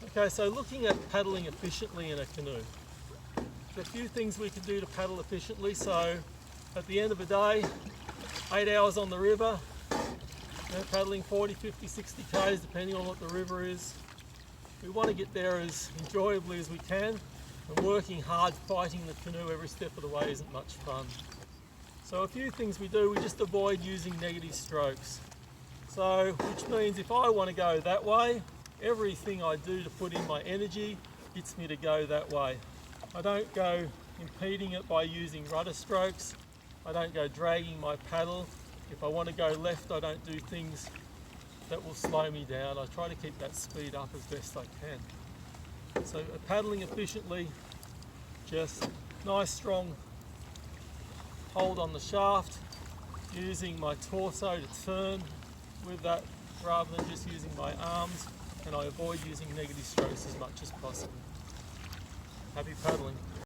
Okay, so looking at paddling efficiently in a canoe. There's a few things we can do to paddle efficiently. So at the end of the day, 8 hours on the river, paddling 40, 50, 60 k's depending on what the river is. We want to get there as enjoyably as we can, and working hard fighting the canoe every step of the way isn't much fun. So a few things we do, we just avoid using negative strokes. So, which means if I want to go that way, everything I do to put in my energy gets me to go that way. I don't go impeding it by using rudder strokes. I don't go dragging my paddle. If I want to go left, I don't do things that will slow me down. I try to keep that speed up as best I can. So paddling efficiently, just nice strong hold on the shaft, using my torso to turn with that rather than just using my arms, and I avoid using negative strokes as much as possible. Happy paddling.